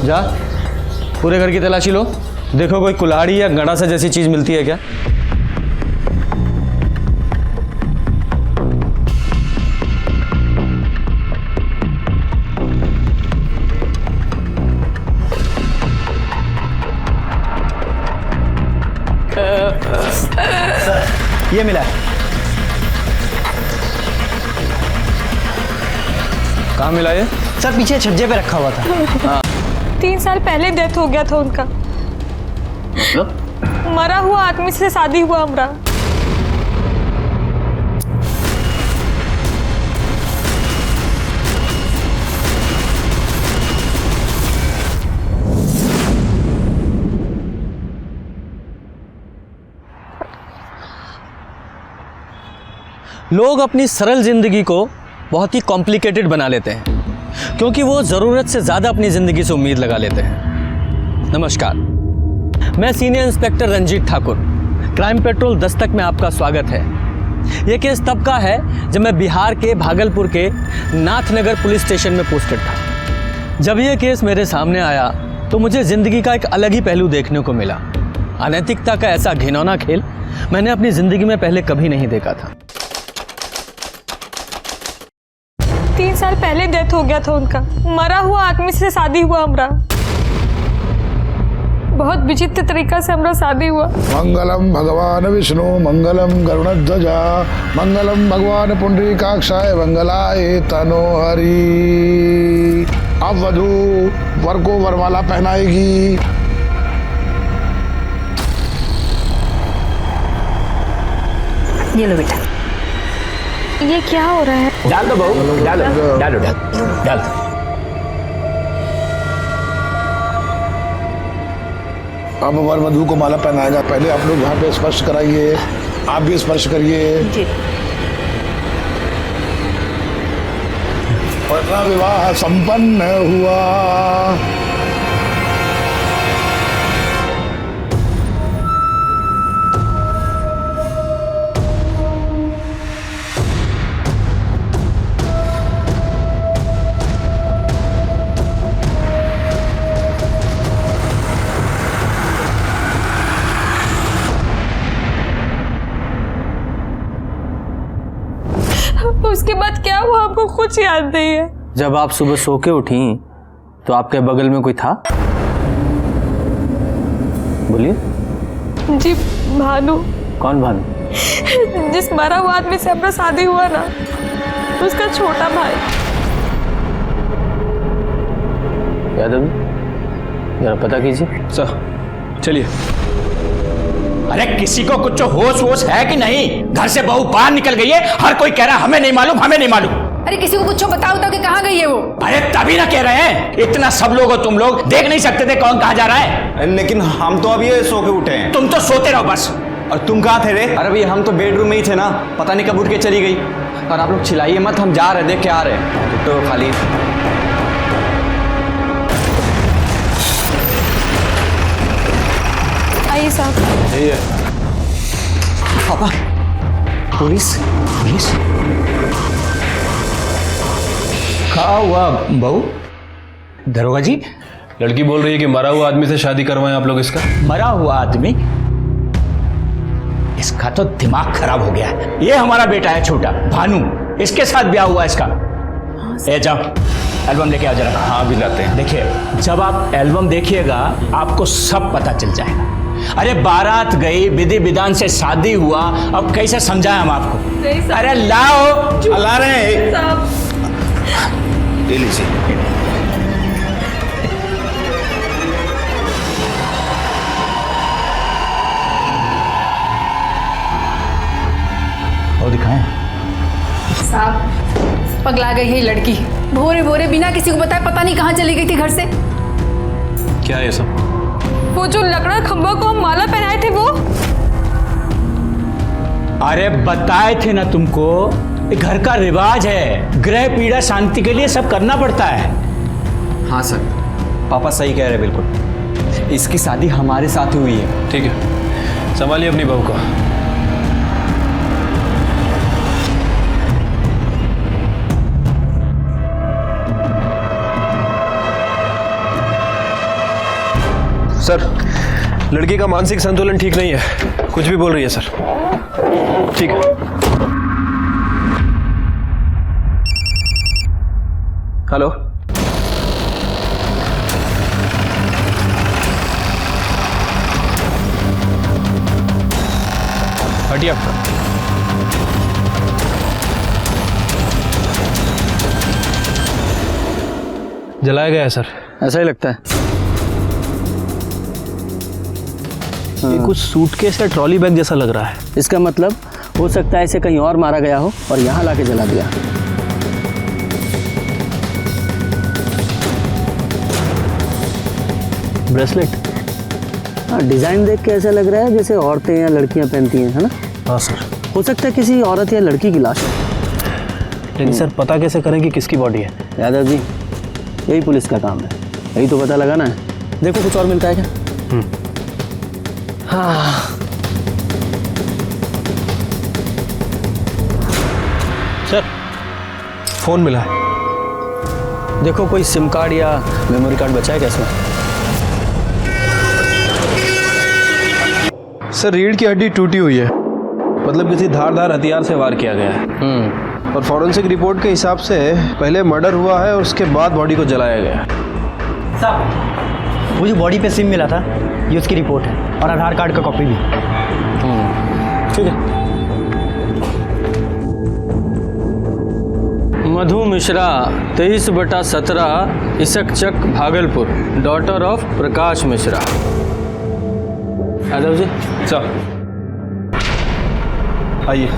जा पूरे घर की तलाशी लो, देखो कोई कुल्हाड़ी या गंडासा जैसी चीज मिलती है क्या। ये मिला। कहाँ मिला ये? सर पीछे छज्जे पे रखा हुआ था। 3 साल पहले डेथ हो गया था उनका। मरा हुआ आदमी से शादी हुआ हमरा। लोग अपनी सरल जिंदगी को बहुत ही कॉम्प्लिकेटेड बना लेते हैं क्योंकि वो ज़रूरत से ज़्यादा अपनी ज़िंदगी से उम्मीद लगा लेते हैं। नमस्कार, मैं senior inspector Ranjeet Thakur, crime patrol Dastak में आपका स्वागत है। ये केस तब का है जब मैं बिहार के भागलपुर के नाथनगर पुलिस स्टेशन में पोस्टेड था। जब ये केस मेरे सामने आया तो मुझे ज़िंदगी का एक अलग ही पहलू देखने को मिला। अनैतिकता का ऐसा घिनौना खेल मैंने अपनी ज़िंदगी में पहले कभी नहीं देखा था। 3 साल पहले डेथ हो गया था उनका। मरा हुआ आदमी से शादी हुआ हमरा। बहुत विचित्र तरीका से हमरा शादी हुआ। मंगलम भगवान विष्णु मंगलम गरुड़ध्वजा मंगलम भगवान पुंडरीकाक्षाय मंगलाय तनोहरि। अब वधू वर को वरमाला पहनाएगी। ये लो बेटा। ये क्या हो रहा है? डाल दो बहू, डालो डालो डाल दो। अब वर वधू को माला पहनाएगा। पहले आप लोग यहाँ पे स्पर्श कराइए, आप भी स्पर्श करिए। जी। और विवाह संपन्न हुआ। उसके बाद क्या हुआ आपको कुछ याद नहीं है? जब आप सुबह सो के उठी तो आपके बगल में कोई था? बोलिए। जी भानु। कौन भानु? जिस मरा हुआ आदमी से अपना शादी हुआ ना, उसका छोटा भाई। यादव जरा पता कीजिए। सर चलिए। अरे किसी को कुछ होश वोश है कि नहीं? घर से बहू बाहर निकल गई है, हर कोई कह रहा है हमें नहीं मालूम हमें नहीं मालूम। अरे किसी को कुछ बताओ तो कि कहाँ गई है वो? अरे तभी ना कह रहे हैं, इतना सब लोग हो तुम लोग, देख नहीं सकते थे कौन कहाँ जा रहा है? लेकिन हम तो अभी ये सो के उठे हैं। तुम तो सोते रहो बस। और तुम कहाँ थे रे? अरे भैया हम तो बेडरूम में ही थे ना, पता नहीं कब उठ के चली गई। और आप लोग चिल्लाइए मत, हम जा रहे देख के आ रहे। तो खाली आइए साहब। पापा पुलिस पुलिस कहा हुआ बहू? दरोगा जी, लड़की बोल रही है कि मरा हुआ आदमी से शादी करवाएं आप लोग इसका। मरा हुआ आदमी? इसका तो दिमाग खराब हो गया है। ये हमारा बेटा है छोटा भानु, इसके साथ ब्याह हुआ इसका। ए जाओ एल्बम लेके आ जरा। हाँ भी लाते हैं। देखिए जब आप एल्बम देखिएगा आपको सब पता चल जाएगा। अरे बारात गई, विधि विधान से शादी हुआ, अब कैसे समझाएं हम आपको? अरे लाओ। ला रहे हैं। ले लीजिए। और दिखाएं। साहब पगला गई है ये लड़की। भोरे भोरे बिना किसी को बताए पता नहीं कहाँ चली गई थी घर से। क्या है ये सब? वो जो लकड़ा खंभा को हम माला पहनाए थे वो। अरे बताए थे ना तुमको, घर का रिवाज है, ग्रह पीड़ा शांति के लिए सब करना पड़ता है। हाँ सर, पापा सही कह रहे बिल्कुल। इसकी शादी हमारे साथ हुई है। ठीक है, संभालिए अपनी बहू को। सर, लड़की का मानसिक संतुलन ठीक नहीं है, कुछ भी बोल रही है सर। ठीक है। हेलो, हटिए आपका। जलाया गया है सर। ऐसा ही लगता है। ये कुछ सूटकेस या ट्रॉली बैग जैसा लग रहा है। इसका मतलब हो सकता है इसे कहीं और मारा गया हो और यहाँ लाके जला दिया। ब्रेसलेट। हाँ, डिज़ाइन देख के ऐसा लग रहा है जैसे औरतें या लड़कियाँ पहनती हैं, है ना? हाँ सर। हो सकता है किसी औरत या लड़की की लाश है। लेकिन सर पता कैसे करें कि किसकी बॉडी है? यादव जी, यही पुलिस का काम है, यही तो पता लगाना है। देखो कुछ और मिलता है क्या? हाँ, सर फोन मिला है। देखो कोई सिम कार्ड या मेमोरी कार्ड बचा है क्या इसमें? सर रीढ़ की हड्डी टूटी हुई है, मतलब किसी धारदार हथियार से वार किया गया है। और फॉरेंसिक रिपोर्ट के हिसाब से पहले मर्डर हुआ है और उसके बाद बॉडी को जलाया गया है। साहब, वो जो बॉडी पे सिम मिला था ये उसकी रिपोर्ट है और आधार कार्ड का कॉपी भी। ठीक है। Madhu Mishra 23/17 Ishakchak Bhagalpur, daughter of Prakash Mishra. Yadav ji, sir आइए।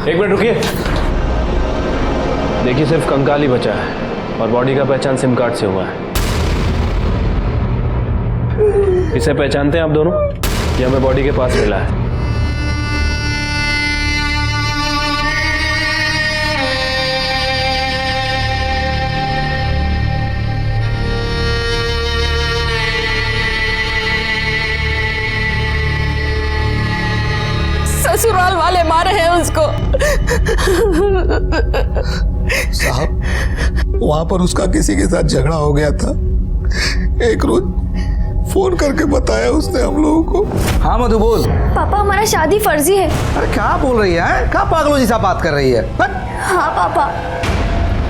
एक मिनट रुकिए। देखिए सिर्फ कंकाल ही बचा है और बॉडी का पहचान सिम कार्ड से हुआ है। इसे पहचानते हैं आप दोनों? ये हमें बॉडी के पास मिला है। ससुराल वाले मारे हैं उसको। साहब, वहां पर उसका किसी के साथ झगड़ा हो गया था। एक रोज फोन करके बताया उसने हम लोगों को। हाँ मधु बोल। पापा हमारा शादी फर्जी है। अरे क्या बोल रही है? क्या पागलों जैसा बात कर रही है? हाँ पापा,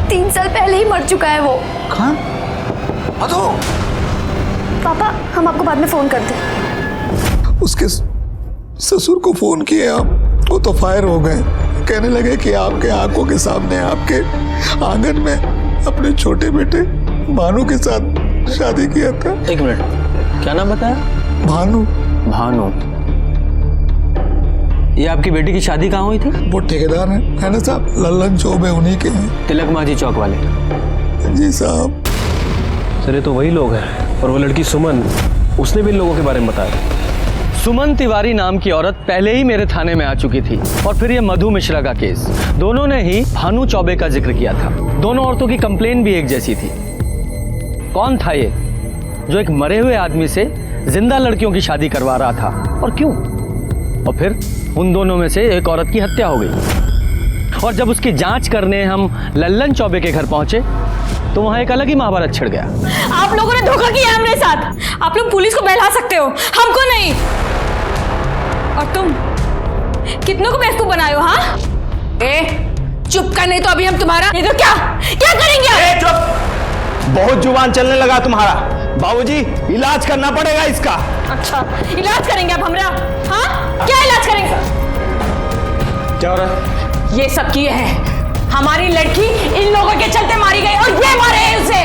3 साल पहले ही मर चुका है वो। हाँ? मधु, पापा हम आपको बाद में फोन करते हैं। उसके ससुर को फोन किए हम, वो तो फायर हो गए। कहने लगे कि आपके आंखों के सामने आपके आंगन में अपने छोटे बेटे भानु के साथ शादी किया था। एक मिनट, क्या नाम बताया? भानु। भानु। ये आपकी बेटी की शादी कहाँ हुई थी? वो ठेकेदार है ना साहब, लल्लन चौबे उन्हीं के हैं। तिलक माझी चौक वाले? जी साहब। सर ये तो वही लोग हैं। और वो लड़की सुमन, उसने भी इन लोगों के बारे में बताया। सुमन तिवारी नाम की औरत पहले ही मेरे थाने में आ चुकी थी और फिर ये मधु मिश्रा का केस। दोनों ने ही भानु चौबे का जिक्र किया था। दोनों औरतों की कंप्लेन भी एक जैसी थी। कौन था ये जो एक मरे हुए आदमी से जिंदा लड़कियों की शादी करवा रहा था और क्यों? और फिर उन दोनों में से एक औरत की हत्या हो गई और जब उसकी जांच करने हम लल्लन चौबे के घर पहुंचे तो वहां एक अलग ही महाभारत छिड़ गया। आप लोगों ने धोखा किया है मेरे साथ। आप लोग पुलिस को बहला सकते हो, हमको नहीं। और तुम कितनों को बेवकूफ बनाए हो? हाँ, चुप कर, नहीं तो अभी हम तुम्हारा। नहीं तो क्या क्या करेंगे? चुप! बहुत जुबान चलने लगा तुम्हारा। बाबूजी, इलाज करना पड़ेगा इसका। अच्छा, इलाज करेंगे आप हमरा? हाँ, क्या इलाज करेंगे? क्या हो रहा है? ये सब किए हैं। हमारी लड़की इन लोगों के चलते मारी गई और ये मारे हैं उसे।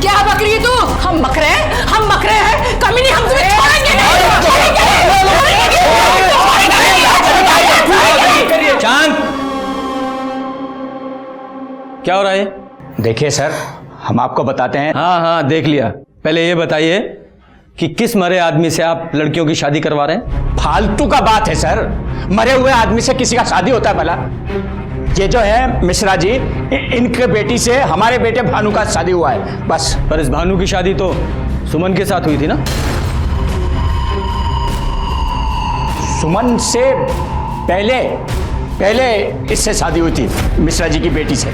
क्या बकरी है तू? हम बकरे हैं, कमी नहीं, हम तुम्हें छोड़ेंगे नहीं। चांद, क्या हो रहा है? देखिए सर, हम आपको बताते हैं। हाँ हाँ देख लिया। पहले ये बताइए कि किस मरे आदमी से आप लड़कियों की शादी करवा रहे हैं? फालतू का बात है सर। मरे हुए आदमी से किसी का शादी होता है भला? ये जो है मिश्रा जी, इनके बेटी से हमारे बेटे भानु का शादी हुआ है बस। पर इस भानु की शादी तो सुमन के साथ हुई थी ना? सुमन से पहले पहले इससे शादी हुई थी, मिश्रा जी की बेटी से।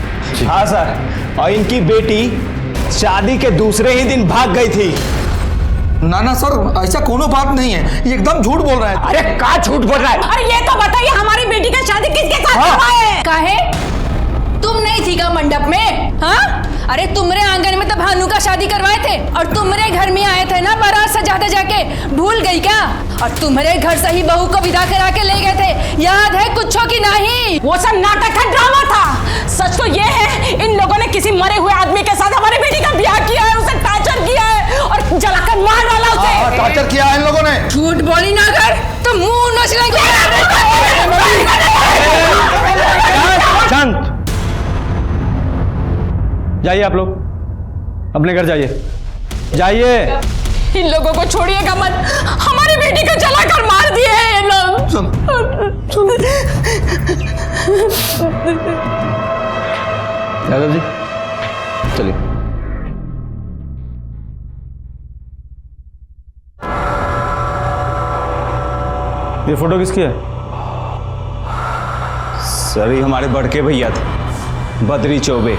हाँ सर, और इनकी बेटी शादी के दूसरे ही दिन भाग गई थी। ना ना सर, ऐसा कोनो बात नहीं है, ये एकदम झूठ बोल रहा है। अरे का झूठ बोल रहा है? अरे ये तो बताइए हमारी बेटी का शादी किसके साथ हुआ है? काहे? तुम नहीं थी का मंडप में? हाँ, अरे तुमरे आंगन में तो भानु का शादी करवाए थे और तुमरे घर में आए थे ना बारात सजाते जाके, भूल गई क्या? और तुम्हारे घर से ही बहू को विदा करा के ले गए थे, याद है कुछो की नहीं? वो सब नाटक था, ड्रामा था। सच तो ये है इन लोगों ने किसी मरे हुए आदमी के साथ हमारी बेटी का ब्याह किया है, उसे टॉर्चर किया है और जलाकर मार डाला उसे। टॉर्चर किया है इन लोगों ने। झूठ बोली ना कर तो मुंह नोच लेंगे। शांत जाइए, आप लोग अपने घर जाइए, जाइए। इन लोगों को छोड़िएगा मत, हमारी बेटी को जलाकर मार दिए हैं ये लोग। यादव जी चलिए। ये फोटो किसकी है? सर ये हमारे बड़के भैया थे, बद्री चौबे।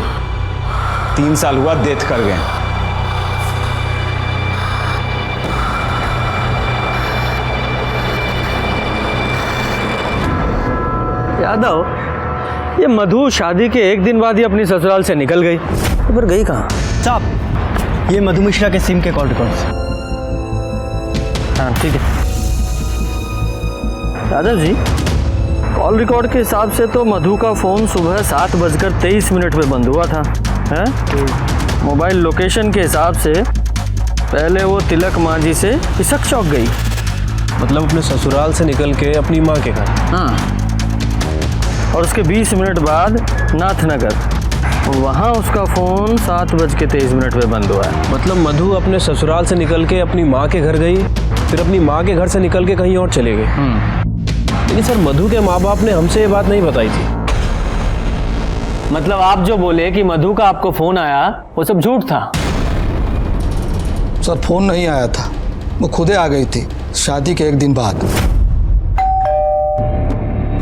3 साल हुआ डेथ कर गए। यादव, ये मधु शादी के एक दिन बाद ही अपनी ससुराल से निकल गई, तो फिर गई कहाँ? साहब, ये मधु मिश्रा के सिम के कॉल रिकॉर्ड्स। हाँ ठीक है। यादव जी, कॉल रिकॉर्ड के हिसाब से तो मधु का फ़ोन सुबह 7:23 पे बंद हुआ था, हैं? मोबाइल लोकेशन के हिसाब से पहले वो तिलक मांझी से इसक चौक गई। मतलब अपने ससुराल से निकल के अपनी माँ के घर। हाँ, और उसके 20 मिनट बाद नाथनगर, वहाँ उसका फ़ोन 7:23 पे बंद हुआ है। मतलब मधु अपने ससुराल से निकल के अपनी माँ के घर गई, फिर अपनी माँ के घर से निकल के कहीं और चले गए। लेकिन सर, मधु के माँ बाप ने हमसे ये बात नहीं बताई थी। मतलब आप जो बोले कि मधु का आपको फ़ोन आया, वो सब झूठ था? सर फोन नहीं आया था, वो खुदे आ गई थी शादी के एक दिन बाद।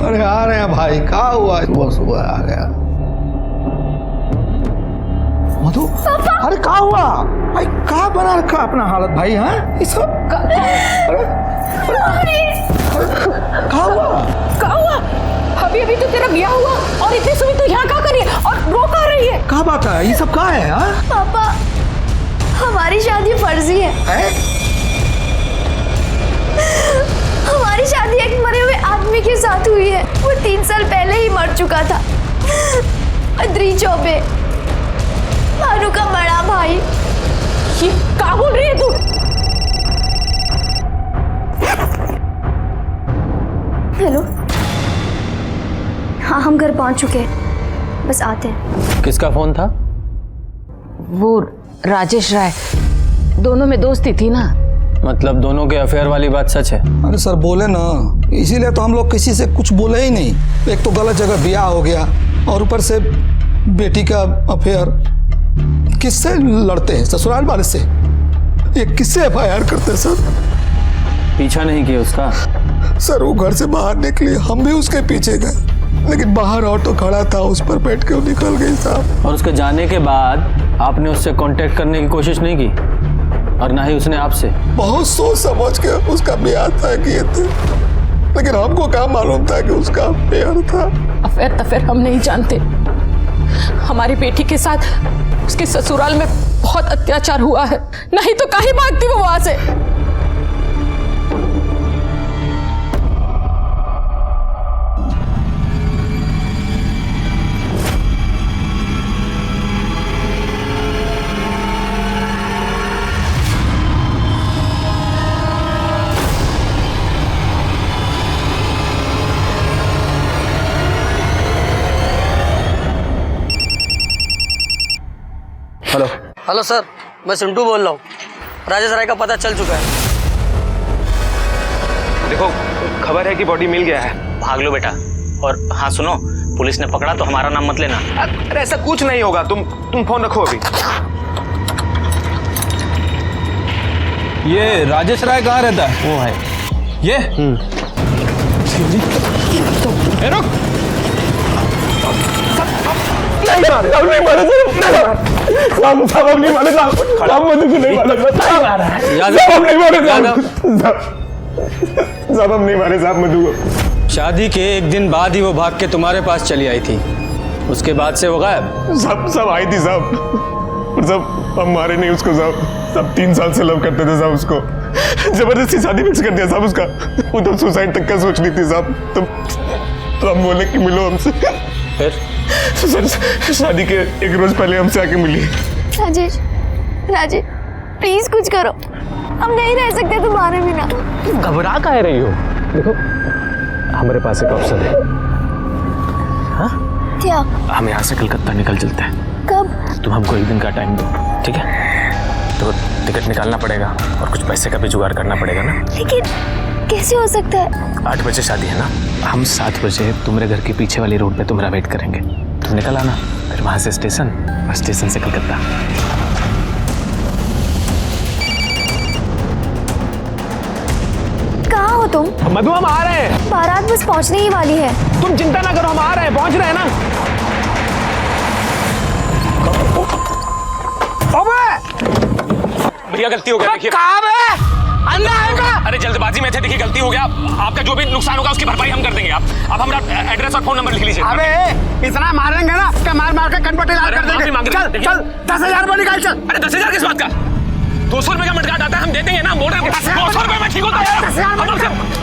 अरे आ रहे हैं भाई, कहाँ हुआ? सुबह सुबह आ गया मधु। अरे कहाँ हुआ भाई? कहाँ बना रखा अपना हालत भाई? हाँ, ये सब कहाँ हुआ? क्या हुआ? अभी अभी तो तेरा ब्याह हुआ और इतनी सुबह तो यहाँ क्या कर रही है और रो क्या रही है? कहाँ बात है? ये सब कहाँ है? हाँ? पापा, हमारी शादी फर्जी है। हमारी शादी एक मरे हुए आदमी के साथ हुई है। वो 3 साल पहले ही मर चुका था। बद्री चौबे, भानु का बड़ा भाई। ये क्या बोल रही है तू? हेलो, हाँ हम घर पहुंच चुके हैं, बस आते हैं। किसका फ़ोन था? वो राजेश राय, दोनों में दोस्ती थी ना। मतलब दोनों के अफेयर वाली बात सच है? अरे सर बोले ना, इसीलिए तो हम लोग किसी से कुछ बोले ही नहीं। एक तो गलत जगह ब्याह हो गया और ऊपर से बेटी का अफेयर। किससे लड़ते हैं? ससुराल वाले से। ये किससे FIR करते हैं सर? पीछा नहीं किया उसका? सर वो घर से बाहर निकली, हम भी उसके पीछे गए, लेकिन बाहर ऑटो खड़ा था, उस पर बैठ के वो निकल गई साहब। और उसके जाने के बाद आपने उससे कांटेक्ट करने की कोशिश नहीं की और ना ही उसने आपसे? बहुत सोच समझ के उसका ब्याह तय किए थे, लेकिन हमको क्या मालूम था कि उसका अफेयर था। अफेयर तफेयर हम नहीं जानते। हमारी बेटी के साथ उसके ससुराल में बहुत अत्याचार हुआ है, नहीं तो काहे भागती वो वहां से? हेलो हेलो सर, मैं सिंटू बोल रहा हूँ। राजेश राय का पता चल चुका है। देखो, खबर है कि बॉडी मिल गया है। भाग लो बेटा। और हाँ सुनो, पुलिस ने पकड़ा तो हमारा नाम मत लेना। अरे ऐसा कुछ नहीं होगा, तुम फोन रखो अभी। ये राजेश राय कहाँ रहता है? वो है ये नहीं मारे साहब मधु को। शादी के एक दिन बाद ही वो भाग के तुम्हारे पास चली आई थी, उसके बाद से वो गायब। सब आई थी साहब, सब हम मारे नहीं उसको साहब, सब 3 साल से लव करते थे साहब उसको, जबरदस्ती शादी फिक्स कर दिया साहब उसका, वो तो सुसाइड तक का सोच रही थी साहब, तो हम बोले कि मिलो हमसे, फिर सर शादी के 1 रोज पहले हमसे आके मिली। राजेश प्लीज कुछ करो, हम नहीं रह सकते तुम्हारे बिना। घबरा काहे रही हो? देखो हमारे पास एक ऑप्शन है। हाँ? क्या? हम यहाँ से कलकत्ता निकल चलते हैं। कब? तुम हमको 1 दिन का टाइम दो, ठीक है? तो टिकट निकालना पड़ेगा और कुछ पैसे का भी जुगाड़ करना पड़ेगा ना। लेकिन कैसे हो सकता है? 8 बजे शादी है ना, हम 7 बजे तुम्हारे घर के पीछे वाली रोड पे तुम्हारा वेट करेंगे, तुम निकल आना, फिर वहाँ से स्टेशन और स्टेशन से कलकत्ता। कहाँ हो तुम? मधु हम आ रहे हैं। बारात बस पहुँचने ही वाली है। तुम चिंता ना करो, हम आ रहे हैं, पहुँच रहे हैं ना। भैया गलती हो गया, देखिए। कहाँ है? अंदर आएगा। अरे जल्दबाजी में थे, देखिए गलती हो गया, आपका जो भी नुकसान होगा उसकी भरपाई हम कर देंगे। आप हमारा एड्रेस और फोन नंबर लिख लीजिए। अबे इतना मारेंगे ना कि मार के कनपट्टी लाल कर देंगे। चल 10,000 रुपये निकाल चल। अरे 10,000 किस बात का? 200 रुपए का मटगाट आता है, हम दे देंगे ना, बोल रहे हैं 200 रुपए में ठीक होता है।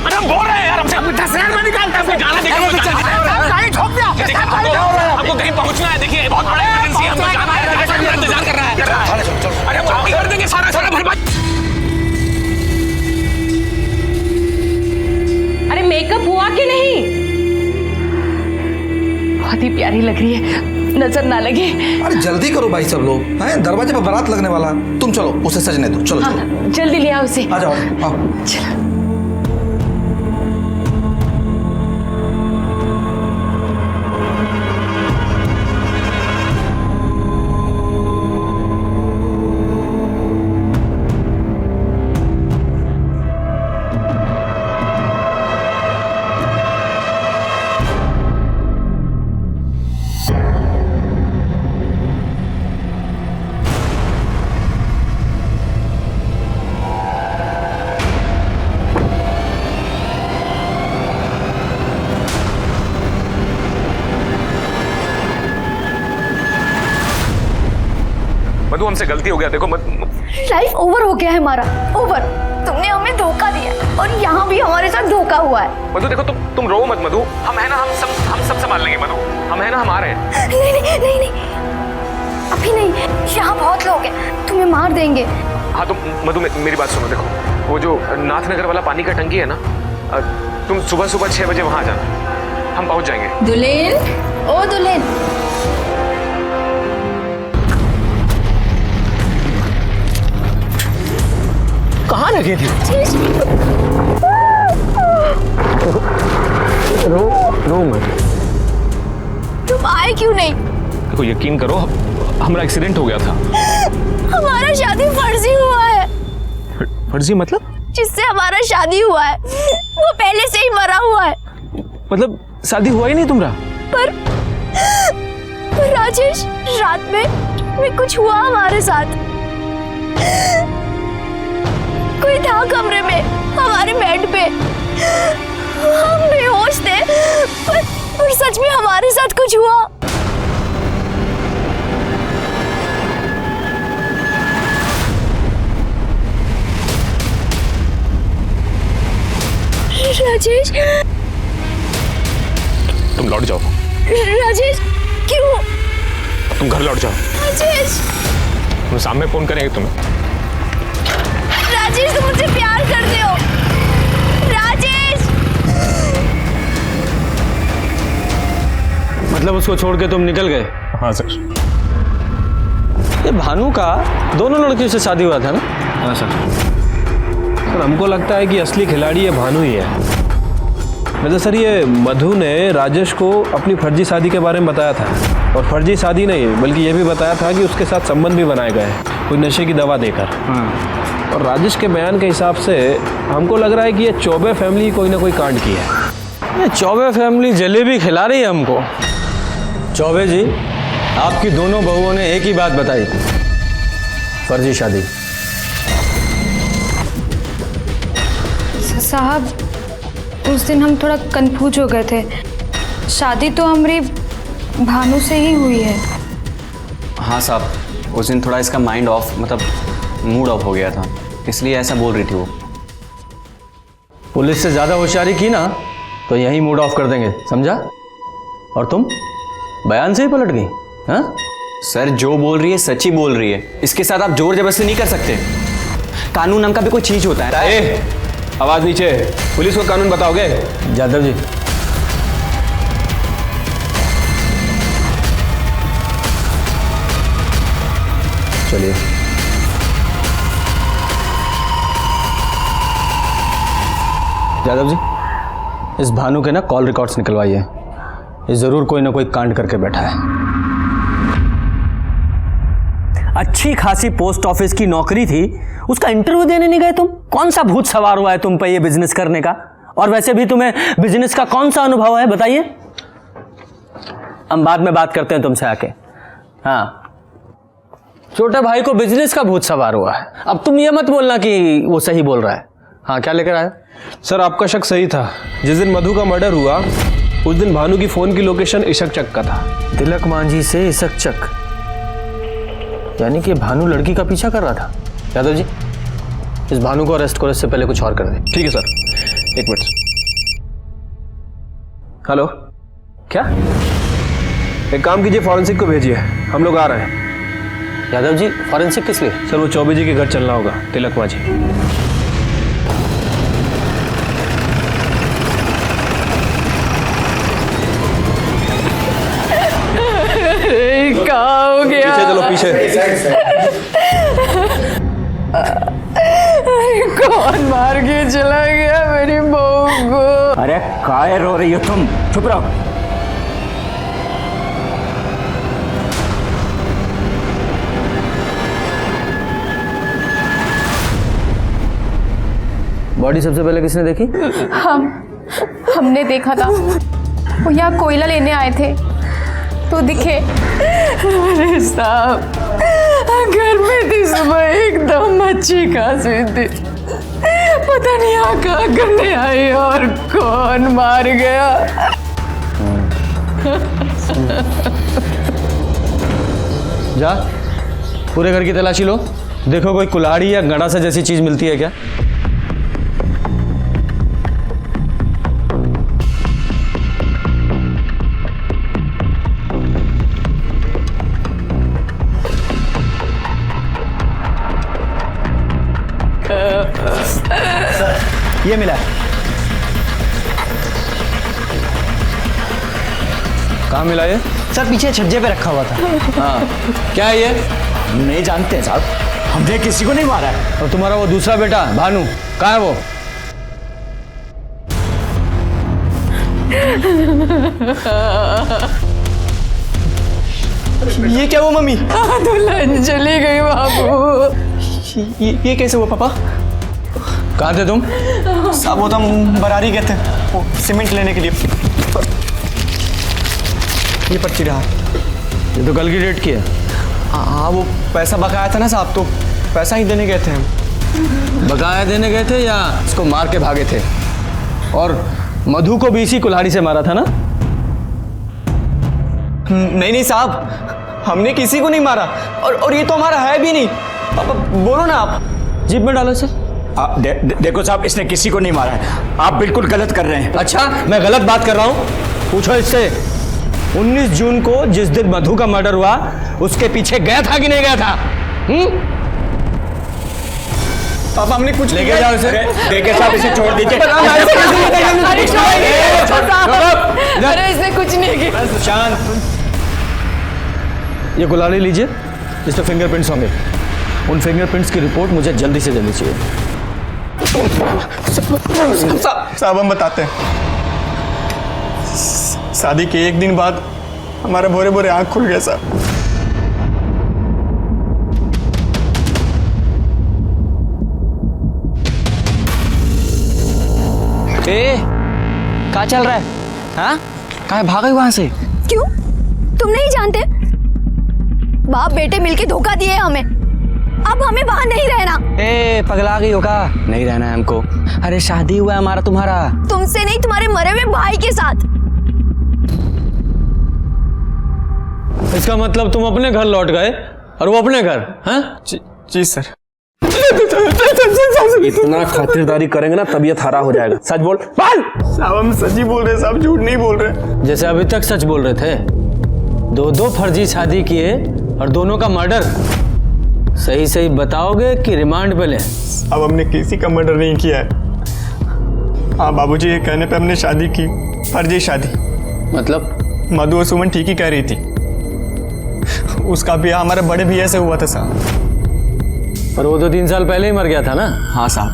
अरे हम बोल रहे हैं यार, हमसे 10,000 रुपए निकाल, जाना आपको कहीं पहुंचना है, देखिए बहुत बड़ा इमरजेंसी है, हमको जाना है, इंतजार कर रहा है। अरे हम आपकी कर देंगे सारा भरपाई। अरे मेकअप हुआ कि नहीं? बहुत ही प्यारी लग रही है, नजर ना लगे। अरे जल्दी करो भाई, सब लोग हैं, दरवाजे पर बारात लगने वाला। तुम चलो उसे सजने दो, चलो। हाँ, जल्दी ले आओ उसे। आ जाओ, आओ। चलो। मधु हमसे गलती हो गया, देखो लाइफ ओवर हो गया है हमारा, ओवर। तुमने हमें धोखा दिया और यहाँ भी हमारे साथ धोखा हुआ है। मधु देखो, तुम रो मत मधु, हम है ना, हम सब संभाल लेंगे मधु, हम है ना, हम आ रहे हैं। नहीं अभी नहीं, यहाँ बहुत लोग हैं, तुम्हें मार देंगे। हाँ तो मधु मेरी बात सुनो, देखो वो जो नाथनगर वाला पानी का टंकी है ना, तुम सुबह 6 बजे वहां आ जाना, हम पहुंच जाएंगे। दुल्हन, ओ दुल्हन, कहाँ लगे थे? रो मत। तुम आए क्यों नहीं? देखो यकीन करो, हमारा एक्सीडेंट हो गया था। हमारा शादी फर्जी हुआ है। फर्जी मतलब? जिससे हमारा शादी हुआ है वो पहले से ही मरा हुआ है। मतलब शादी हुआ ही नहीं तुम्हारा? पर राजेश, रात में कुछ हुआ हमारे साथ। कोई था कमरे में, हमारे बेड पे, हम बेहोश थे, पर सच में हमारे साथ कुछ हुआ। राजेश, तुम लौट जाओ। राजेश, क्यों? तुम घर लौट जाओ। राजेश, हम सामने फोन करेंगे तुम्हें। राजेश, तुम मुझसे प्यार करते हो। राजेश, मतलब उसको छोड़ के तुम निकल गए? हाँ सर। ये भानु का दोनों लड़कियों से शादी हुआ था ना? हाँ सर। हमको लगता है कि असली खिलाड़ी ये भानु ही है। वैसे सर ये मधु ने राजेश को अपनी फर्जी शादी के बारे में बताया था, और फर्जी शादी नहीं बल्कि ये भी बताया था कि उसके साथ संबंध भी बनाए गए कोई नशे की दवा देकर। और राजेश के बयान के हिसाब से हमको लग रहा है कि ये चौबे फैमिली कोई ना कोई कांड की है। ये चौबे फैमिली जलेबी खिला रही है हमको। चौबे जी, आपकी दोनों बहुओं ने एक ही बात बताई, फर्जी शादी। साहब, उस दिन हम थोड़ा कंफ्यूज हो गए थे। शादी तो हमारी भानु से ही हुई है। हाँ साहब, उस दिन थोड़ा इसका माइंड ऑफ, मतलब मूड ऑफ हो गया था, इसलिए ऐसा बोल रही थी वो। पुलिस से ज़्यादा होशियारी की ना तो यही मूड ऑफ कर देंगे, समझा? और तुम बयान से ही पलट गई? हाँ सर, जो बोल रही है सच ही बोल रही है। इसके साथ आप जोर जबरदस्ती नहीं कर सकते। कानून नाम का भी कोई चीज होता है। ए, आवाज नीचे। पुलिस को कानून बताओगे? जादव जी, चलिए। जादव जी, इस भानु के ना कॉल रिकॉर्ड्स निकलवाइए। ये जरूर कोई ना कोई कांड करके बैठा है। अच्छी खासी पोस्ट ऑफिस की नौकरी थी, उसका इंटरव्यू देने नहीं गए तुम? कौन सा भूत सवार हुआ है तुम पे ये बिजनेस करने का? और वैसे भी तुम्हें बिजनेस का कौन सा अनुभव है, बताइए। हम बाद में बात करते हैं तुमसे आके। हाँ, छोटे भाई को बिजनेस का भूत सवार हुआ है। अब तुम ये मत बोलना कि वो सही बोल रहा है। हाँ, क्या लेकर आए? सर, आपका शक सही था। जिस दिन मधु का मर्डर हुआ उस दिन भानु की फोन की लोकेशन इशक चक का था। तिलक मांझी से इशक चक, यानी कि भानु लड़की का पीछा कर रहा था। यादव जी, इस भानु को अरेस्ट करो, इससे पहले कुछ और कर दे। ठीक है सर, एक मिनट। हेलो, क्या? एक काम कीजिए, फॉरेंसिक को भेजिए, हम लोग आ रहे हैं। यादव जी, फॉरेंसिक किस लिए? सर, वो चौबे जी के घर चलना होगा, तिलक मांझी। क्या हो गया? पीछे चलो, पीछे। कौन मार के चला गया मेरी बहू को? अरे काय रो रही हो तुम? चुप रहो। बॉडी सबसे पहले किसने देखी? हमने देखा था, वो यहाँ कोयला लेने आए थे तो दिखे। अरे साहब, घर में थी सुबह, एकदम अच्छी खासी थी। पता नहीं यहाँ कहाँ करने आई और कौन मार गया। जा, पूरे घर की तलाशी लो, देखो कोई कुल्हाड़ी या गंडासा जैसी चीज मिलती है क्या। ये मिला। कहाँ मिला ये? सर, पीछे छज्जे पे रखा हुआ था। हाँ, क्या है ये? नहीं जानते हैं साहब, हमने किसी को नहीं मारा है। और तुम्हारा वो दूसरा बेटा भानु कहाँ है वो? ये क्या हुआ मम्मी? दुल्हन चली गई बाबू। ये कैसे हुआ पापा? कहाँ थे तुम? साहब, वो तो हम बरारी गए थे, वो सीमेंट लेने के लिए। ये पर्ची रहा। ये तो कल की डेट की है। हाँ, वो पैसा बकाया था ना साहब, तो पैसा ही देने गए थे हम। बकाया देने गए थे या इसको मार के भागे थे? और मधु को भी इसी कुल्हाड़ी से मारा था ना? नहीं साहब, हमने किसी को नहीं मारा, और ये तो हमारा है भी नहीं। पापा बोलो ना आप। जीप में डालो इसे। देखो साहब, इसने किसी को नहीं मारा है, आप बिल्कुल गलत कर रहे हैं। अच्छा, मैं गलत बात कर रहा हूँ? पूछो इससे। 19 जून को जिस दिन मधु का मर्डर हुआ, उसके पीछे गया था कि नहीं गया था? पापा, हमने कुछ लेके जाओ इसे। देखिए साहब, इसे छोड़ दीजिए। अरे इसने कुछ नहीं किया। शांत। ये कुल्हाड़ी लीजिए, इस पे फिंगरप्रिंट्स होंगे। उन फिंगरप्रिंट्स की रिपोर्ट मुझे जल्दी से जल्दी चाहिए। साहब, हम बताते हैं। शादी के एक दिन बाद हमारा भोरे भोरे आंख खुल गया साहब। क्या चल रहा है? हाँ, कहाँ भाग गई वहां से? क्यों? तुम नहीं जानते? बाप बेटे मिलके धोखा दिए हमें। अब हमें वहां नहीं रहना। ए पगला गई हो का? नहीं रहना है हमको। अरे शादी हुआ है हमारा तुम्हारा। तुमसे नहीं, तुम्हारे मरे हुए भाई के साथ। इसका मतलब तुम अपने घर लौट गए और वो अपने घर? हाँ जी सर। इतना खातिरदारी करेंगे ना तबीयत हरा हो जाएगा। सच बोल। साहब हम सच ही बोल रहे, साहब झूठ नहीं बोल रहे। जैसे अभी तक सच बोल रहे थे। दो फर्जी शादी किए और दोनों का मर्डर। सही सही बताओगे कि रिमांड पे ले? अब हमने किसी का मर्डर नहीं किया है। हाँ बाबूजी, ये कहने पे हमने शादी की, फर्जी शादी। मतलब? मधु और सुमन ठीक ही कह रही थी। उसका ब्याह हमारे बड़े भैया से हुआ था साहब। पर वो तो 3 साल पहले ही मर गया था ना? हाँ साहब,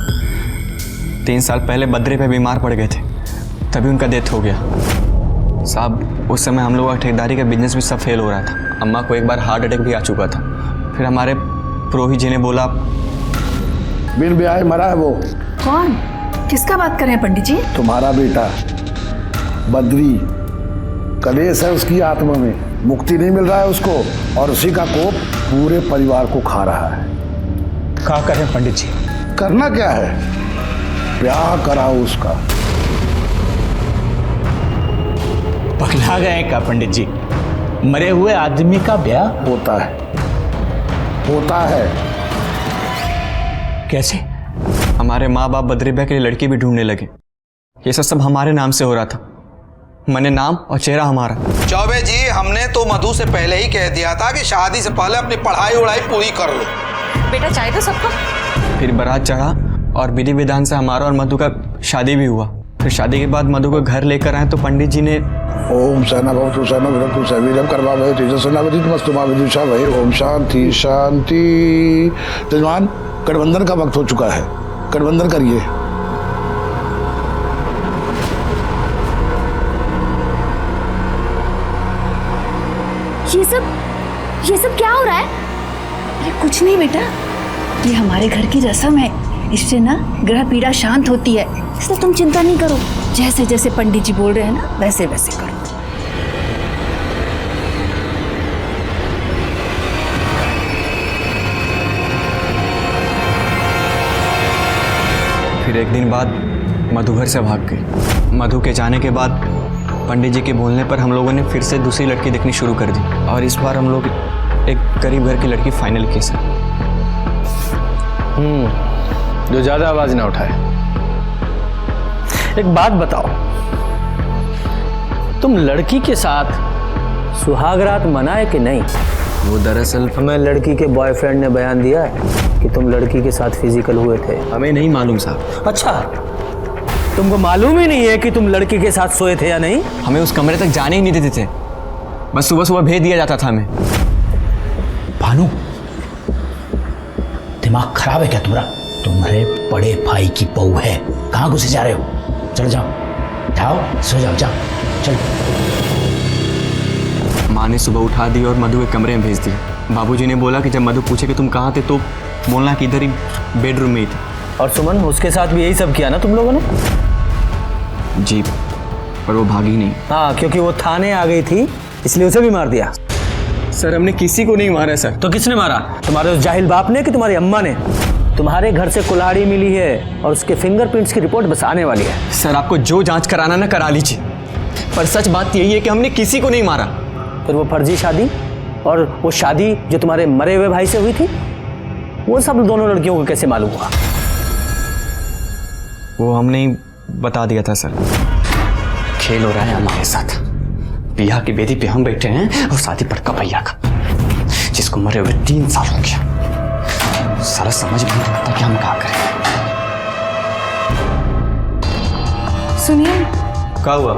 3 साल पहले बद्रे पे बीमार पड़ गए थे, तभी उनका डेथ हो गया साहब। उस समय हम लोग का ठेकेदारी का बिजनेस भी सब फेल हो रहा था। अम्मा को एक बार हार्ट अटैक भी आ चुका था। फिर हमारे पुरोहित जी ने बोला बिन ब्याह मरा है वो। कौन? किसका बात कर रहे हैं पंडित जी? तुम्हारा बेटा बद्री। कलेश है उसकी आत्मा में, मुक्ति नहीं मिल रहा है उसको, और उसी का कोप पूरे परिवार को खा रहा है। क्या करें पंडित जी? करना क्या है? ब्याह कराओ उसका। पगला गए क्या पंडित जी? मरे हुए आदमी का ब्याह होता है, होता है। कैसे? हमारे माँ बाप बद्री ब्याह के लिए लड़की भी ढूंढने लगे। ये सब हमारे नाम से हो रहा था। मैंने नाम और चेहरा हमारा। चौबे जी, हमने तो मधु से पहले ही कह दिया था कि शादी से पहले अपनी पढ़ाई उड़ाई पूरी कर लो। बेटा चाय दो सबको। फिर बारात चढ़ा और विधि विधान से हमारा और मधु का शादी भी हुआ। फिर शादी के बाद मधु को घर लेकर आए तो पंडित जी ने ओम सहना भवतु सहना भवतु सवीरम कर्मा भवतु तेजस्विना मस्तुमा विदुषा भय। ओम शांति शांति। जजमान, गठबंधन का वक्त हो चुका है, गठबंधन करिए। ये सब क्या हो रहा है? अरे कुछ नहीं बेटा, ये हमारे घर की रस्म है। इससे ना ग्रह पीड़ा शांत होती है, इसलिए तुम चिंता नहीं करो। जैसे जैसे पंडित जी बोल रहे हैं ना, वैसे वैसे करो। फिर एक दिन बाद मधु घर से भाग गई। मधु के जाने के बाद पंडित जी के बोलने पर हम लोगों ने फिर से दूसरी लड़की देखनी शुरू कर दी, और इस बार हम लोग एक गरीब घर की लड़की फाइनल की सर। जो ज्यादा आवाज ना उठाए। एक बात बताओ, तुम लड़की के साथ सुहागरात मनाए कि नहीं? वो दरअसल हमें लड़की के बॉयफ्रेंड ने बयान दिया है कि तुम लड़की के साथ फिजिकल हुए थे। हमें नहीं मालूम साहब। अच्छा, तुमको मालूम ही नहीं है कि तुम लड़की के साथ सोए थे या नहीं? हमें उस कमरे तक जाने ही नहीं देते थे, बस सुबह सुबह भेज दिया जाता था हमें। भानु, दिमाग खराब है क्या तुम्हारा? तुम्हारे बड़े भाई की बहू है, कहाँ घुसे जा रहे हो? चलो जाओ जाओ, सो जाओ, जाओ चलो। माँ ने सुबह उठा दी और मधु के कमरे में भेज दिया। बाबूजी ने बोला कि जब मधु पूछे कि तुम कहाँ थे तो बोलना कि इधर ही बेडरूम में ही थे। और सुमन, उसके साथ भी यही सब किया ना तुम लोगों ने? जी, पर वो भागी नहीं। हाँ, क्योंकि वो थाने आ गई थी इसलिए उसे भी मार दिया। सर हमने किसी को नहीं मारा सर। तो किसने मारा? तुम्हारे उस जाहिल बाप ने कि तुम्हारी अम्मा ने? तुम्हारे घर से कुल्हाड़ी मिली है और उसके फिंगरप्रिंट्स की रिपोर्ट बस आने वाली है। सर आपको जो जांच कराना ना करा लीजिए, पर सच बात यही है कि हमने किसी को नहीं मारा। फिर वो फर्जी शादी और वो शादी जो तुम्हारे मरे हुए भाई से हुई थी, वो सब दोनों लड़कियों को कैसे मालूम हुआ? वो हमने ही बता दिया था सर। खेल हो रहा है हमारे साथ। बियाह की बेदी पे हम बैठे हैं और शादी पर कपैया का, जिसको मरे हुए 3 साल हो गया। सारा समझ नहीं आता कि हम क्या करें। सुनिए, क्या हुआ?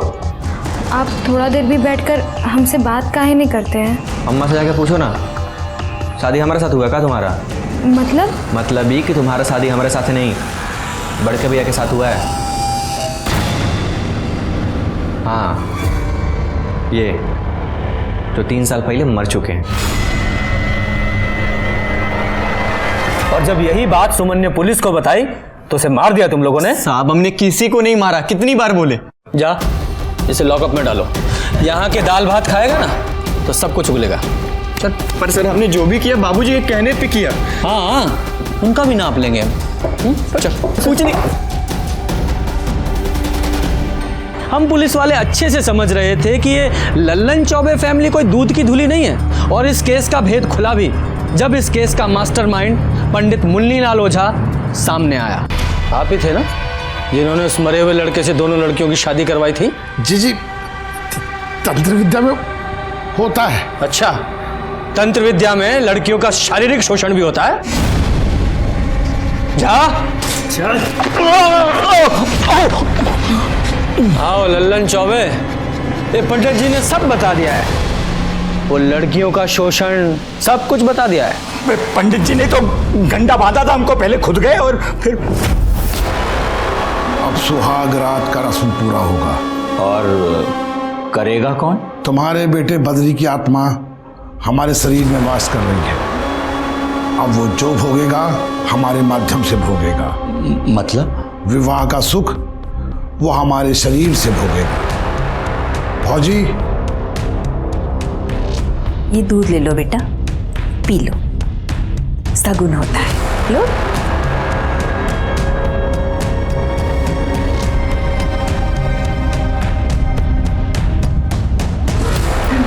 आप थोड़ा देर भी बैठकर हमसे बात काहे नहीं करते हैं? अम्मा से जाके पूछो ना, शादी हमारे साथ हुआ क्या तुम्हारा? मतलब ही कि तुम्हारा शादी हमारे साथ नहीं, बड़के भैया के साथ हुआ है। हाँ, ये जो 3 साल पहले मर चुके हैं। और जब यही बात सुमन ने पुलिस को बताई तो उसे मार दिया तुम लोगों ने? साहब हमने किसी को नहीं मारा, कितनी बार बोले? जा इसे लॉकअप में डालो। यहाँ के दाल भात खाएगा ना तो सब कुछ उगलेगा। चल। पर सर हमने जो भी किया बाबूजी के कहने पे किया। हाँ उनका भी नाप लेंगे हम। चल। कुछ नहीं। हम पुलिस वाले अच्छे से समझ रहे थे कि ये लल्लन चौबे फैमिली कोई दूध की धुली नहीं है, और इस केस का भेद खुला भी जब इस केस का मास्टरमाइंड पंडित मुन्नीलाल ओझा सामने आया। आप ही थे ना जिन्होंने उस मरे हुए लड़के से दोनों लड़कियों की शादी करवाई थी? जी तंत्र विद्या में होता है। अच्छा, तंत्र विद्या में लड़कियों का शारीरिक शोषण भी होता है? जा। आओ लल्लन चौबे, ये पंडित जी ने सब बता दिया है, वो लड़कियों का शोषण सब कुछ बता दिया है। पंडित जी ने तो गंडा बांधा था हमको, पहले खुद गए और फिर। अब सुहाग रात का रस्म पूरा होगा। और करेगा कौन? तुम्हारे बेटे बद्री की आत्मा हमारे शरीर में वास कर रही है। अब वो जो भोगेगा हमारे माध्यम से भोगेगा। मतलब? विवाह का सुख वो हमारे शरीर से भोगेगा। फौजी, ये दूध ले लो बेटा, पी लो, सगुन होता है। लो।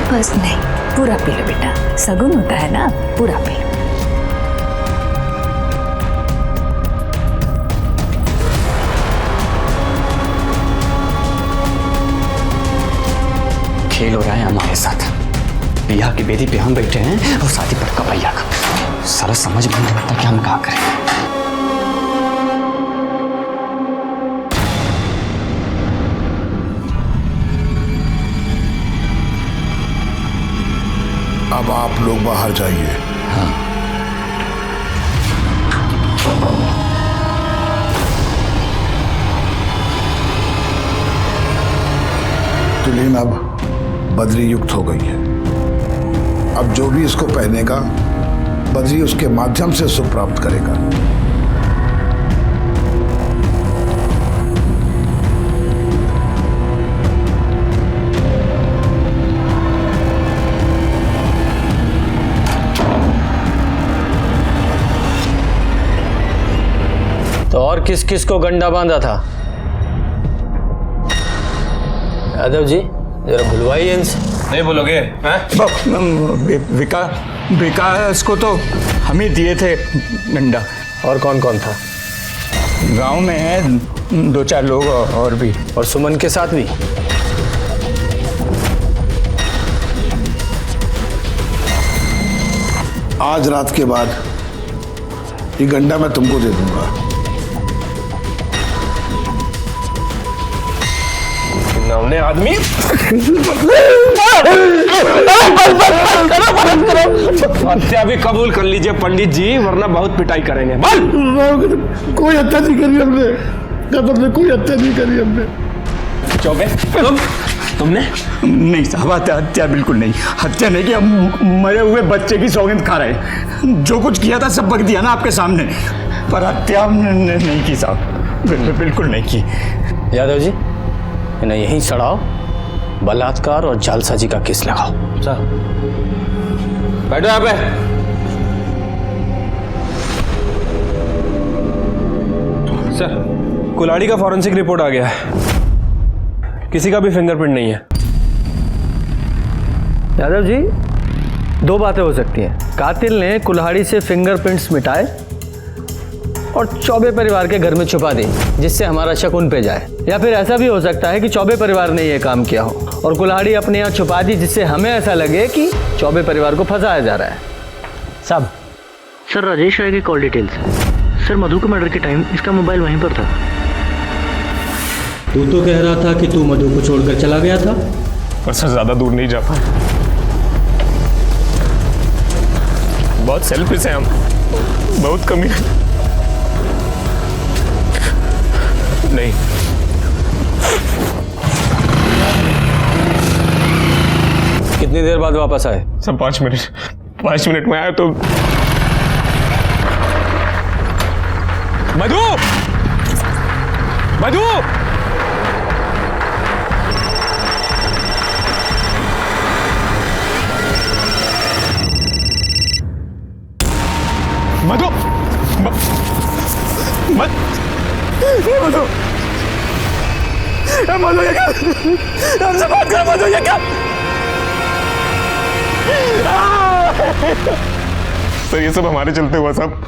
बस नहीं, पूरा पी लो बेटा, सगुन होता है ना, पूरा पी लो। खेल हो रहा है हमारे साथ। बिया की बेदी पे हम बैठे हैं और शादी पर कपैया का। सारा समझ में नहीं आता कि हम क्या करें। अब आप लोग बाहर जाइए। हाँ। तुलीन अब बद्री युक्त हो गई है। अब जो भी इसको पहनेगा बद्री उसके माध्यम से सुख प्राप्त करेगा। तो और किस किस को गंडा बांधा था? यादव जी जरा बुलवाइए इनसे। नहीं बोलोगे? विकास को तो हम ही दिए थे डंडा। और कौन कौन था? गांव में है 2-4 लोग और भी। और सुमन के साथ भी? आज रात के बाद ये गंडा मैं तुमको दे दूंगा। नवने आदमी हत्या भी कबूल कर लीजिए पंडित जी, वरना बहुत पिटाई करेंगे। कोई हत्या नहीं करी हमने, कोई हत्या नहीं करी हमने। चौबे तुमने? नहीं साहब, हत्या बिल्कुल नहीं। हत्या नहीं कि हम मरे हुए बच्चे की सौगंध खा रहे। जो कुछ किया था सब बक दिया ना आपके सामने, पर हत्या हमने नहीं की साहब, बिल्कुल नहीं की। यादव जी इन्हें यहीं सड़ाओ, बलात्कार और जालसाजी का केस लगाओ। चल बैठो यहाँ पे। सर कुल्हाड़ी का फॉरेंसिक रिपोर्ट आ गया है, किसी का भी फिंगरप्रिंट नहीं है। यादव जी दो बातें हो सकती हैं, कातिल ने कुल्हाड़ी से फिंगरप्रिंट्स मिटाए और चौबे परिवार के घर में छुपा दी जिससे हमारा शक उन पे जाए, या फिर ऐसा भी हो सकता है कि चौबे परिवार ने यह काम किया हो और कुल्हाड़ी अपने यहाँ छुपा दी जिससे हमें ऐसा लगे कि चौबे परिवार को फंसाया जा रहा है। साहब, सर राजेश राय की कॉल डिटेल्स है। सर मधु के मर्डर के टाइम इसका मोबाइल वहीं पर था। तू तो कह रहा था कि तू मधु को छोड़कर चला गया था। पर सर ज्यादा दूर नहीं जा पाए, बहुत सेल्फिश है हम, बहुत कमी है। नहीं कितनी देर बाद वापस आए? सब 5 मिनट में आया तो मधु मत हो ये क्या? हमसे बात कर मत हो ये क्या? सर ये सब हमारे चलते हुआ साहब।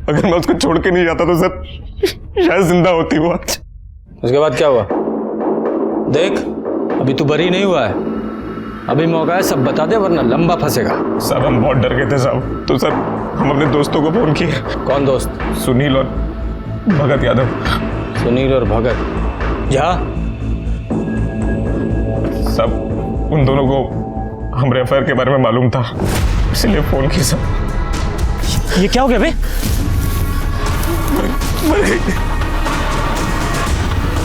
अगर मैं उसको छोड़ के नहीं जाता तो सर शायद जिंदा होती वो आज। उसके बाद क्या हुआ? देख अभी तू बरी नहीं हुआ है, अभी मौका है, सब बता दे वरना लंबा फंसेगा। साहब हम बहुत डर गए थे साहब, तो सर हम अपने दोस्तों को फोन किए। कौन दोस्त? सुनील और भगत यादव। सुनील और भगत जहाँ? सब उन दोनों को हमारे अफेयर के बारे में मालूम था, इसलिए फोन किया सब। ये क्या हो गया बे? मर गई।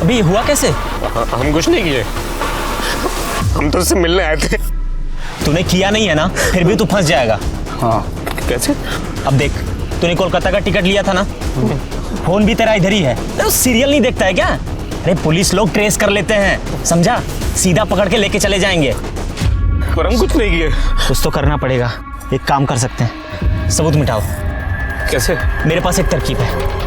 अभी हुआ कैसे? हम कुछ नहीं किए, हम तो उससे मिलने आए थे। तूने किया नहीं है ना, फिर भी तू फंस जाएगा। हाँ कैसे? अब देख, तूने कोलकाता का टिकट लिया था ना, फोन भी तेरा इधर ही है। तो सीरियल नहीं देखता है क्या? अरे पुलिस लोग ट्रेस कर लेते हैं, समझा? सीधा पकड़ के लेके चले जाएंगे। पर हम कुछ नहीं किए। कुछ तो करना पड़ेगा। एक काम कर सकते हैं, सबूत मिटाओ। कैसे? मेरे पास एक तरकीब है।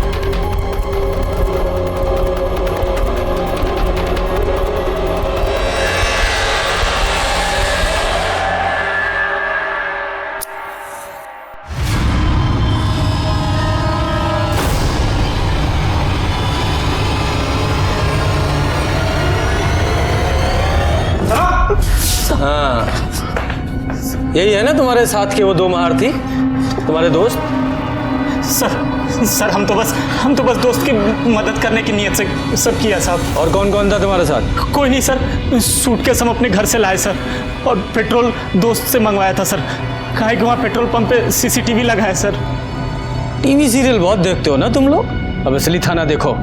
हाँ यही है ना तुम्हारे साथ के वो दो महारथी, तुम्हारे दोस्त? सर हम तो बस दोस्त की मदद करने की नीयत से सब किया साहब। और कौन कौन था तुम्हारे साथ? कोई नहीं सर, सूटकेस हम अपने घर से लाए सर, और पेट्रोल दोस्त से मंगवाया था सर। काहे कि वहाँ पेट्रोल पंप पे सीसीटीवी लगा है सर। टीवी सीरियल बहुत देखते हो ना तुम लोग, अब असली थाना देखो।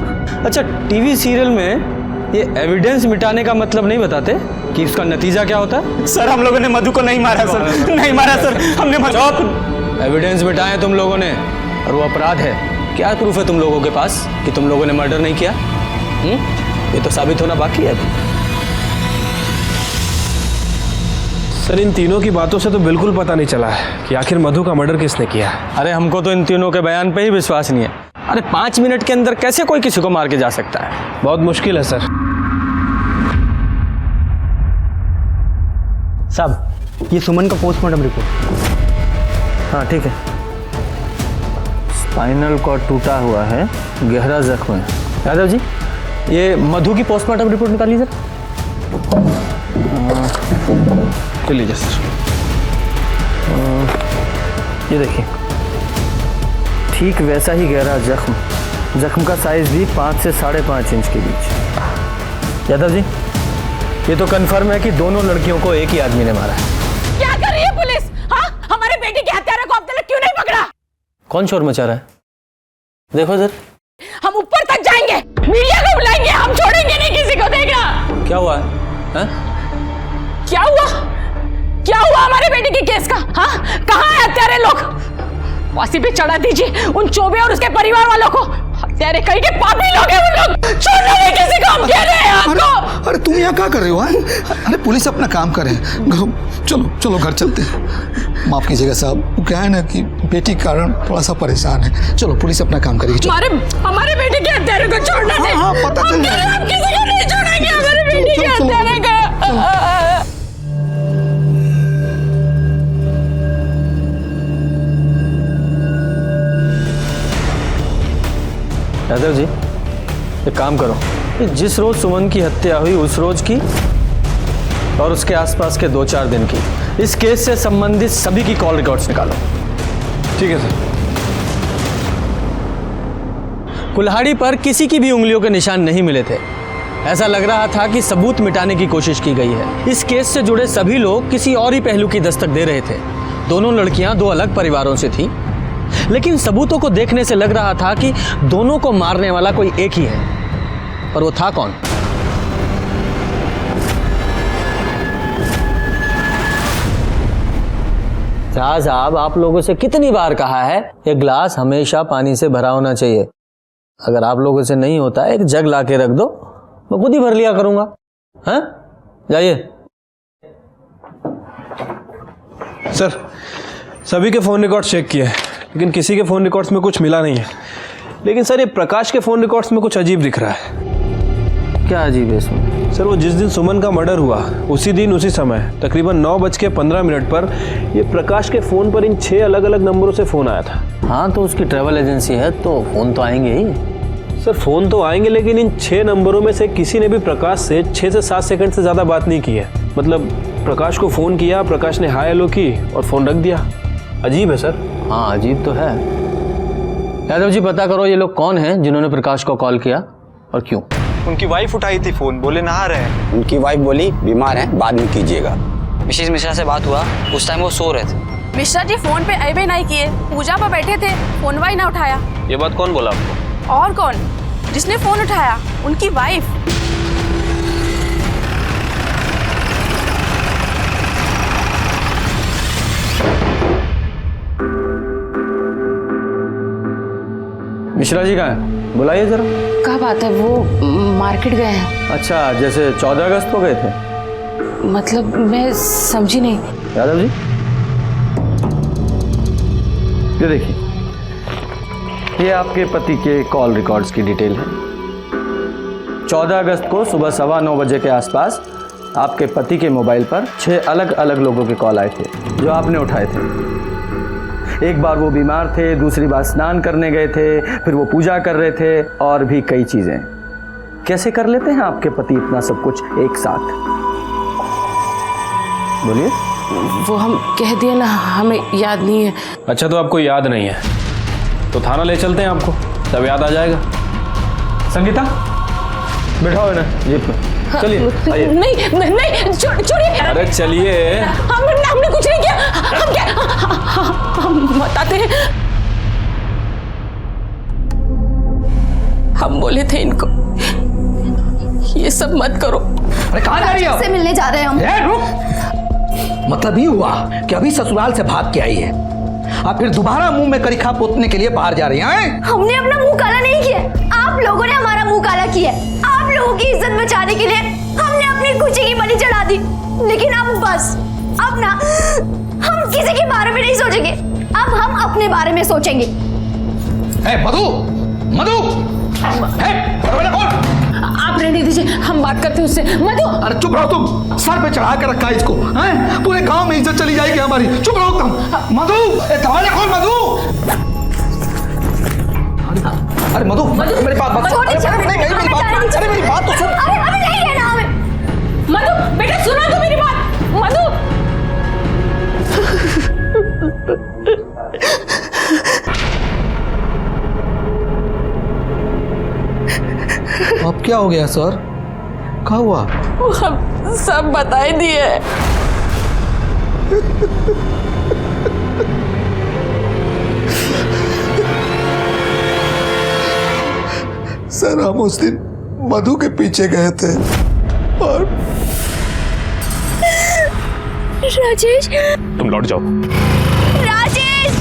अच्छा टीवी सीरियल में ये एविडेंस मिटाने का मतलब नहीं बताते कि उसका नतीजा क्या होता है? सर हम लोगों ने मधु को नहीं मारा सर, नहीं मारा सर, हमने चुप! एविडेंस मिटाए तुम लोगों ने और वो अपराध है। क्या प्रूफ है तुम लोगों के पास कि तुम लोगों ने मर्डर नहीं किया? ये तो साबित होना बाकी है अभी। सर इन तीनों की बातों से तो बिल्कुल पता नहीं चला है कि आखिर मधु का मर्डर किसने किया। अरे हमको तो इन तीनों के बयान पे ही विश्वास नहीं है। अरे 5 मिनट के अंदर कैसे कोई किसी को मार के जा सकता है? बहुत मुश्किल है सर। साहब ये सुमन का पोस्टमार्टम रिपोर्ट। हाँ ठीक है। स्पाइनल कॉर्ड टूटा हुआ है, गहरा जख्म है। यादव जी ये मधु की पोस्टमार्टम रिपोर्ट निकालिए सर। लीजिए सर। ये देखिए ठीक वैसा ही गहरा जख्म का साइज भी 5 से 5.5 इंच के बीच। यादव जी ये तो कंफर्म है कि दोनों लड़कियों को एक ही आदमी ने मारा है। क्या कर रही है पुलिस? हाँ हमारे बेटे के हत्यारे को अब तक क्यों नहीं पकड़ा? कौन शोर मचा रहा है? देखो सर। हम ऊपर तक जाएंगे, मीडिया को बुलाएंगे, हम छोड़ेंगे नहीं किसी को। देखना क्या हुआ है? क्या हुआ? क्या हुआ हमारे बेटे के केस का? हाँ कहाँ है हत्यारे लोग? फांसी पे चढ़ा दीजिए उन चौबे और उसके परिवार वालों को। हत्यारे कहीं के पापी लोग हैं उन लोग। छोड़ना नहीं किसी को, हम कह रहे हैं आपको। अरे तुम यहाँ क्या कर रहे हो? अरे पुलिस अपना काम करे। चलो घर चलते हैं। माफ कीजिएगा साहब, क्या है ना कि बेटी के कारण थोड़ा सा परेशान है। चलो पुलिस अपना काम करेगी। हमारे बेटे के हत्यारे को छोड़ना नहीं। हाँ, पता चल जाएगा। हम किसी को नहीं छोड़ेंगे हमारे बेटे के हत्यारे को। यादव जी एक काम करो, जिस रोज सुमन की हत्या हुई उस रोज की और उसके आसपास के 2-4 दिन की इस केस से संबंधित सभी की कॉल रिकॉर्ड्स निकालो। ठीक है सर। कुल्हाड़ी पर किसी की भी उंगलियों के निशान नहीं मिले थे। ऐसा लग रहा था कि सबूत मिटाने की कोशिश की गई है। इस केस से जुड़े सभी लोग किसी और ही पहलू की दस्तक दे रहे थे। दोनों लड़कियां 2 अलग परिवारों से थीं, लेकिन सबूतों को देखने से लग रहा था कि दोनों को मारने वाला कोई एक ही है। पर वो था कौन? साहब आप लोगों से कितनी बार कहा है ये ग्लास हमेशा पानी से भरा होना चाहिए। अगर आप लोगों से नहीं होता एक जग ला के रख दो, मैं खुद ही भर लिया करूंगा। हाँ जाइए। सर सभी के फ़ोन रिकॉर्ड्स चेक किए लेकिन किसी के फ़ोन रिकॉर्ड्स में कुछ मिला नहीं है। लेकिन सर ये प्रकाश के फ़ोन रिकॉर्ड्स में कुछ अजीब दिख रहा है। क्या अजीब है इसमें? सर वो जिस दिन सुमन का मर्डर हुआ उसी दिन उसी समय तकरीबन 9:15 पर ये प्रकाश के फ़ोन पर इन 6 अलग अलग नंबरों से फ़ोन आया था। हाँ तो उसकी ट्रैवल एजेंसी है तो फ़ोन तो आएंगे ही। सर फ़ोन तो आएंगे लेकिन इन 6 नंबरों में से किसी ने भी प्रकाश से 6 से 7 सेकंड से ज़्यादा बात नहीं की है। मतलब प्रकाश को फ़ोन किया, प्रकाश ने हाय हेलो की और फ़ोन रख दिया। अजीब है सर। हाँ अजीब तो है। यादव जी पता करो ये लोग कौन हैं जिन्होंने प्रकाश को कॉल किया और क्यों? उनकी वाइफ उठाई थी फ़ोन, बोले नहा रहे हैं। उनकी वाइफ बोली बीमार हैं, बाद में कीजिएगा। मिसेस मिश्रा से बात हुआ, उस टाइम वो सो रहे थे। मिश्रा जी फोन पे अबे नहीं किए, पूजा पर बैठे थे, फोन वाई ना उठाया। ये बात कौन बोला आपको? और कौन? जिसने फोन उठाया उनकी वाइफ। मिश्रा जी कहाँ हैं? बुलाइए जरा। क्या बात है, वो मार्केट गए हैं। अच्छा जैसे 14 अगस्त को गए थे? मतलब मैं समझी नहीं। यादव जी ये देखिए, ये आपके पति के कॉल रिकॉर्ड्स की डिटेल है। 14 अगस्त को सुबह 9:15 बजे के आसपास आपके पति के मोबाइल पर 6 अलग अलग लोगों के कॉल आए थे जो आपने उठाए थे। एक बार वो बीमार थे, दूसरी बार स्नान करने गए थे, फिर वो पूजा कर रहे थे और भी कई चीजें। कैसे कर लेते हैं आपके पति इतना सब कुछ एक साथ? बोलिए। वो हम कह दिए ना, हमें याद नहीं है। अच्छा तो आपको याद नहीं है तो थाना ले चलते हैं आपको, तब याद आ जाएगा। संगीता बैठाओ ना जीप पे, चलिए आइए। नहीं छोड़िए। अरे चलिए। हमने कुछ नहीं किया। हम क्या हम बताते हैं। हम बोले थे इनको ये सब मत करो। अरे कहाँ जा रही हो? से मिलने जा रहे हैं हम। रुक, मतलब ये हुआ कि अभी ससुराल से भाग के आई है, अब फिर दोबारा मुंह में करिखा पोतने के लिए बाहर जा रही हैं? हमने अपना मुंह काला नहीं किया, आप लोगों ने हमारा मुंह काला किया। आप लोगों की इज्जत बचाने के लिए हमने अपनी खुशी की बलि चढ़ा दी। लेकिन अब बस, अब ना हम किसी के बारे में नहीं सोचेंगे, अब हम अपने बारे में सोचेंगे। मधु, मधु, आप रहने दीजिए, हम बात करते हैं उससे। मधु। अरे चुप रहो तुम, सर पे चढ़ा के रखा है इसको, हैं? पूरे गांव में इज्जत चली जाएगी हमारी। चुप रहो तुम। मधु, दरवाजा खोल मधु। अरे मधु, मेरी बात मत सुन। अरे मेरी बात तो सुन। अरे नहीं है ना हमें। मधु बेटा सुना तो मेरी बात। मधु। अब क्या हो गया सर? क्या हुआ? हम सब बता ही दिए। सर हम उस दिन मधु के पीछे गए थे और राजेश, तुम लौट जाओ। राजेश,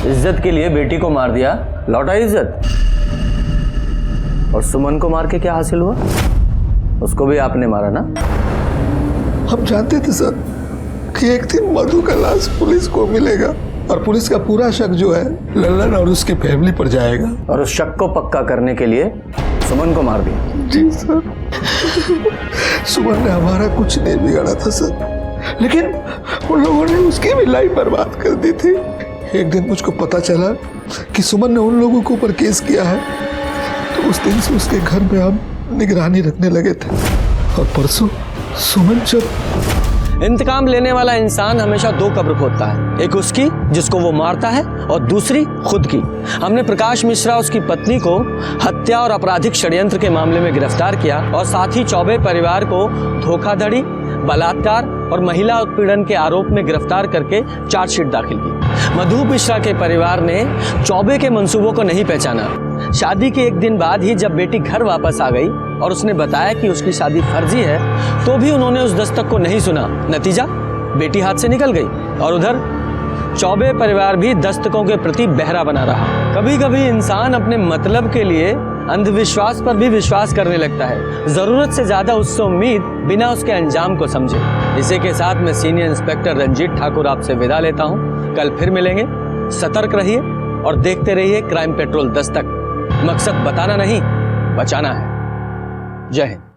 इज्जत के लिए बेटी को मार दिया, लौटा इज्जत। और सुमन को मार के क्या हासिल हुआ? उसको भी आपने मारा ना? हम जानते थे सर कि एक दिन मधु का लाश पुलिस को मिलेगा और पुलिस का पूरा शक जो है लल्लन और उसकी फैमिली पर जाएगा। और उस शक को पक्का करने के लिए सुमन को मार दिया। जी सर, सुमन ने हमारा कुछ नहीं बिगाड़ा था सर, लेकिन उन लोगों ने उसकी भी लाइफ बर्बाद कर दी थी। एक दिन मुझको पता चला कि सुमन ने उन लोगों के ऊपर केस किया है, तो उस दिन से उसके घर में हम निगरानी रखने लगे थे। और परसों सुमन जब इंतकाम लेने वाला इंसान हमेशा 2 कब्र खोदता है, एक उसकी जिसको वो मारता है और दूसरी खुद की। हमने प्रकाश मिश्रा उसकी पत्नी को हत्या और आपराधिक षड्यंत्र के मामले में गिरफ्तार किया और साथ ही चौबे परिवार को धोखाधड़ी, बलात्कार और महिला उत्पीड़न के आरोप में गिरफ्तार करके चार्जशीट दाखिल की। मधु मिश्रा के परिवार ने चौबे के मंसूबों को नहीं पहचाना। शादी के एक दिन बाद ही जब बेटी घर वापस आ गई और उसने बताया कि उसकी शादी फर्जी है, तो भी उन्होंने उस दस्तक को नहीं सुना। नतीजा, बेटी हाथ से निकल गई और उधर चौबे परिवार भी दस्तकों के प्रति बहरा बना रहा। कभी कभी इंसान अपने मतलब के लिए अंधविश्वास पर भी विश्वास करने लगता है, जरूरत से ज्यादा उससे उम्मीद बिना उसके अंजाम को समझे। इसी के साथ मैं सीनियर इंस्पेक्टर रंजीत ठाकुर आपसे विदा लेता हूँ। कल फिर मिलेंगे सतर्क रहिए और देखते रहिए क्राइम पेट्रोल दस्तक। मकसद बताना नहीं, बचाना है। जय हिंद।